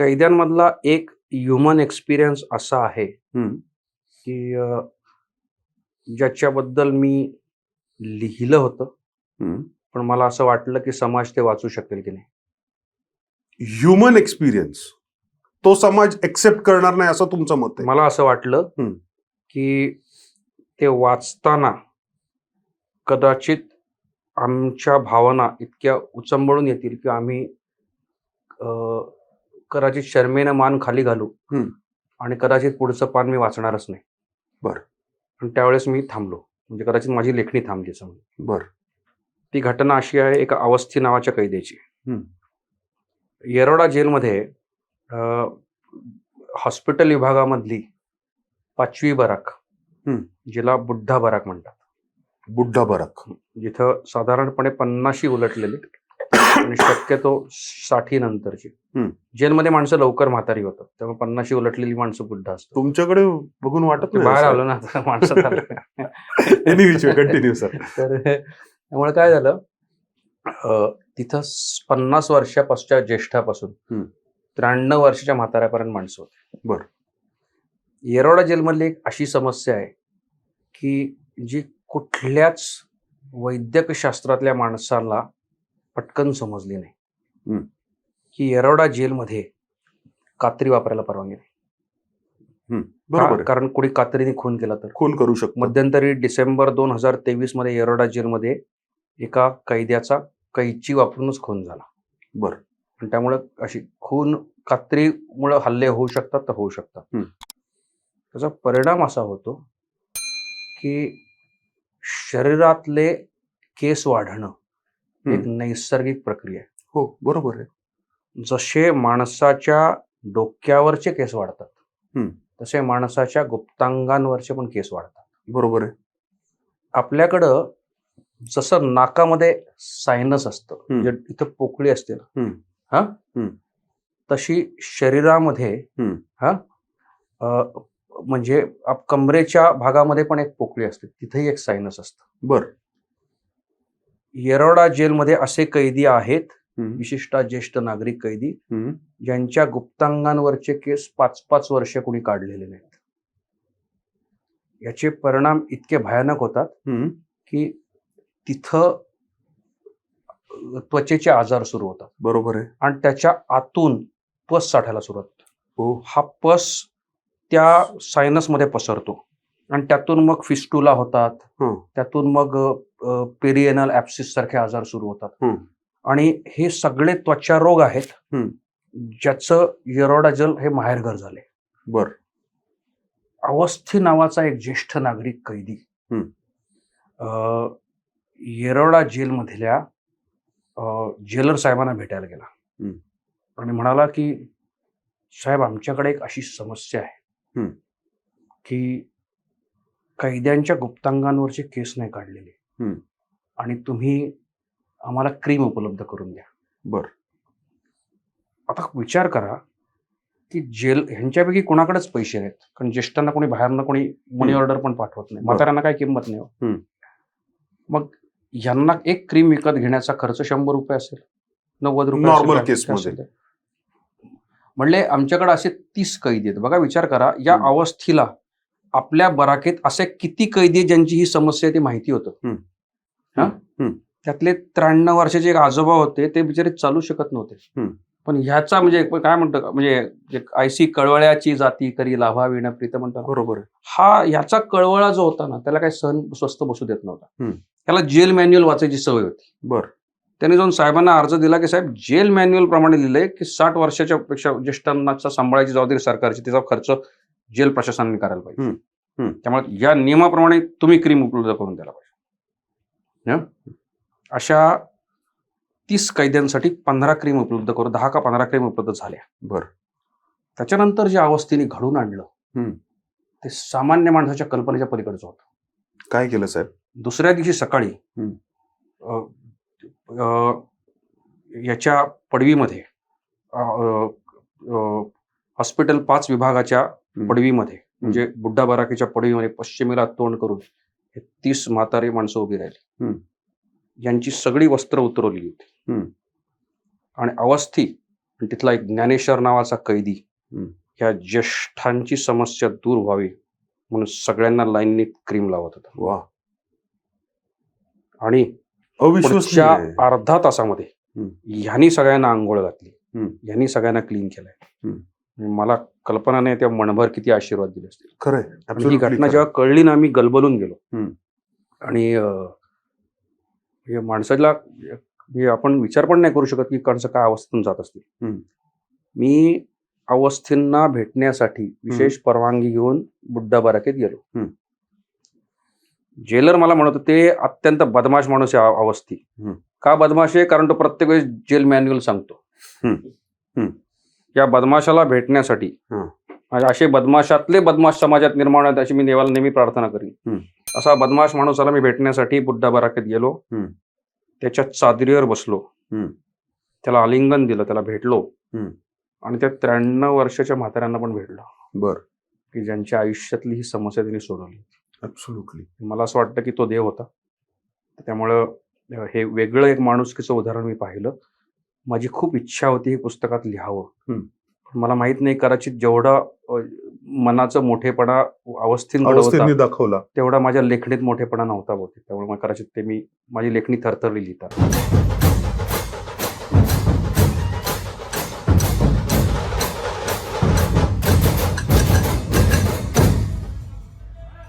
कैद्यांमधला एक human experience असा आहे हं. की ज्याच्याबद्दल मी लिहिलं होतं, हं. पण मला असं वाटलं की समाज ते वाचू शकेल की नाही. ह्युमन एक्सपिरियन्स तो समाज एक्सेप्ट करणार नाही असं तुमचं मत आहे? मला असं वाटलं हं. की ते वाचताना कदाचित आमच्या भावना इतक्या उचंबळून येतील की आम्ही कदाचित शरमेनं मान खाली घालू हं. आणि कदाचित पुढचं पान मी वाचणारच नाही. बरं. आणि त्यावेळेस मी थांबलो, म्हणजे कदाचित माझी लेखणी थांबली समजा. बरं. ती घटना अशी आहे एका अवस्थी नावाच्या कैद्याची. हं. येरवडा जेलमध्ये हॉस्पिटल विभागामधली 5वी बराक, हं. जिला बुड्ढा बराक म्हणतात, बुड्ढा बराक. जिथं साधारणपणे 50शी उलटलेली आणि शक्यतो 60 नंतरची. हं. जेलमध्ये माणसं लवकर म्हातारी होतात, त्यामुळे 50शी उलटलेली माणसं बुड्ढा असतात. तुमच्याकडे बघून वाटत नाही बाहेर असं? आलो ना आता माणसं झालं. Anyway, continue, sir. तर त्यामुळे काय झालं, तिथं 50 वर्षापासूनच्या ज्येष्ठापासून हं. 93 वर्षाच्या म्हाताऱ्यापर्यंत माणसं होते. बरं. येरवडा जेलमधली एक अशी समस्या आहे की जी कुठल्याच वैद्यकशास्त्रातल्या माणसाला पटकन समजली नाही. हं. की येरवडा जेलमध्ये कात्री वापरायला परवानगी नाही. बरोबर आहे. कारण कोणी कात्रीने खून केला तर. खून करू शकतो. मध्यंतरी डिसेंबर 2023 मध्ये येरवडा जेलमध्ये एका कैद्याचा कैची वापरूनच खून झाला. बरं. आणि त्यामुळे अशी खून कात्रीमुळे हल्ले होऊ शकतात तर होऊ शकतात. हं. त्याचा परिणाम असा होतो की शरीरातले केस वाढणं एक नैसर्गिक प्रक्रिया आहे. हो, बरोबर आहे. जसे माणसाच्या डोक्यावरचे केस वाढतात, हं. तसे माणसाच्या गुप्तांगांवरचे पण केस वाढतात. बरोबर आहे. आपल्याकडं जसं नाकामध्ये सायनस असतं, हं. म्हणजे इथं पोकळी असते ना, हं. हा हं. तशी शरीरामध्ये हं. हा म्हणजे कमरेच्या भागामध्ये पण एक पोकळी असते, तिथेही एक सायनस असतं. बरं. येरवडा जेलमध्ये असे कैदी आहेत, हं. विशिष्ट ज्येष्ठ नागरिक कैदी, हं. ज्यांच्या गुप्तांगांवरचे केस 5-5 वर्ष कोणी काढलेले नाहीत. याचे परिणाम इतके भयानक होतात हं. की तिथं त्वचेचे आजार सुरू होतात. बरोबर आहे. आणि त्याच्या आतून पस साठायला सुरुवात होते. हो. हा पस त्या सायनसमध्ये पसरतो आणि त्यातून मग फिस्टुला होतात. हं. त्यातून मग पेरिएनल ॲप्सिस सारखे आजार सुरू होतात. हं. आणि हे सगळे त्वचा रोग आहेत हं. ज्याचं येरवडा जेल हे माहेरघर झाले. बरं. अवस्थी नावाचा एक ज्येष्ठ नागरिक कैदी हं. येरवडा जेलमधल्या जेलर साहेबांना भेटायला गेला हं. आणि म्हणाला की साहेब, आमच्याकडे एक अशी समस्या आहे हं. की कैद्यांच्या गुप्तांगांवरचे केस नाही काढलेले हं. आणि तुम्ही आम्हाला क्रीम उपलब्ध करून द्या. बरं. आता विचार करा की जेल ह्यांच्यापैकी कोणाकडेच पैसे नाहीत, कारण ज्येष्ठांना कोणी बाहेरनं कोणी मनी ऑर्डर पण पाठवत नाही, म्हाताऱ्यांना काय किंमत नाही. हं. मग यांना एक क्रीम विकत घेण्याचा खर्च 100 रुपये असेल, 90 रुपये नॉर्मल असेल, केसमध्ये. असेल. म्हणले आमच्याकडे असे 30 कैदी आहेत. बघा, विचार करा, या अवस्थीला आपल्या बराकीत असे किती कैदी आहेत ज्यांची ही समस्या आहे ती माहिती होतं. हं. हा हं. त्यातले 93 वर्षाचे एक आजोबा होते, ते बिचारे चालू शकत नव्हते. हं. पण ह्याचा म्हणजे काय म्हणतो, म्हणजे ऐसी कळवळ्याची जाती करी लाभा विण प्रीत म्हणतात. बरोबर आहे. हा ह्याचा कळवळा जो होता ना, त्याला काही सहन स्वस्त बसू देत नव्हता. हं. त्याला जेल मॅन्युअल वाचायची सवय होती. बरं. त्याने जाऊन साहेबांना अर्ज दिला की साहेब, जेल मॅन्युअल प्रमाणे लिहिलंय की 60 वर्षाच्या पेक्षा ज्येष्ठांना सांभाळायची जबाबदारी सरकारची, त्याचा खर्च जेल प्रशासनाने करायला पाहिजे. त्यामुळे या नियमाप्रमाणे तुम्ही क्रीम उपलब्ध करून द्यायला पाहिजे. अशा 30 कैद्यांसाठी 15 क्रीम उपलब्ध करून 10 का 15 क्रीम उपलब्ध झाल्या. बरं. त्याच्यानंतर ज्या अवस्थेने घडून आणलं ते सामान्य माणसाच्या कल्पनेच्या पलीकडचं होतं. काय केलं साहेब? दुसऱ्या दिवशी सकाळी याच्या पडवीमध्ये, हॉस्पिटल 5 विभागाच्या पडवीमध्ये, म्हणजे बुड्ढा बराकीच्या पडवीमध्ये पश्चिमेला तोंड करून हे 30 म्हातारी माणसं उभी राहिली. यांची सगळी वस्त्र उतरवली होती आणि अवस्थी आणि तिथला एक ज्ञानेश्वर नावाचा कैदी हम्म. ह्या ज्येष्ठांची समस्या दूर व्हावी म्हणून सगळ्यांना लाईननी क्रीम लावत होता. वा, आणि अविश्वसनीय पुढच्या आहे. अर्धा तासामध्ये ह्यांनी सगळ्यांना आंघोळ घातली, ह्यांनी सगळ्यांना क्लीन केलंय. मला कल्पना नाही त्या मनभर किती आशीर्वाद दिले असतील. खरंय, आणि ही absolutely घटना खरंय. जेव्हा कळली ना, मी गलबलून गेलो. हम्म. आणि हे माणसाला हे आपण विचार पण नाही करू शकत की माणसं काय अवस्थेतून जात असतील. मी अवस्थींना भेटण्यासाठी विशेष परवानगी घेऊन बुड्ढा बाराकेत गेलो. जेलर मला म्हणत होते अत्यंत बदमाश माणूस आहे अवस्थी. का बदमाश आहे? कारण तो प्रत्येक वेळेस जेल मॅन्युअल सांगतो. या बदमाशाला भेटण्यासाठी असे बदमाशातले बदमाश समाजात निर्माण आहेत अशी मी देवाला नेहमी प्रार्थना करीन. असा बदमाश माणूसाला मी भेटण्यासाठी बुड्ढा बाराकेत गेलो. त्याच्या चादरीवर बसलो, त्याला आलिंगन दिलं, त्याला भेटलो. आणि त्या 93 वर्षाच्या म्हाताऱ्यांना पण भेटलो. बर, की ज्यांच्या आयुष्यातली ही समस्या त्यांनी सोडवली. ऍब्सोल्युटली. मला असं वाटतं की तो देव होता. त्यामुळं हे वेगळं एक माणुसकीचं उदाहरण मी पाहिलं. माझी खूप इच्छा होती हे पुस्तकात लिहावं. मला माहित नाही कदाचित जेवढा मनाचा मोठेपणा अवस्थींकडे अवस्थेने होता दाखवला तेवढा माझ्या लेखणीत मोठेपणा नव्हता बहुतेक. त्यामुळे कदाचित ते मी माझी लेखणी थरथरली लिहितात.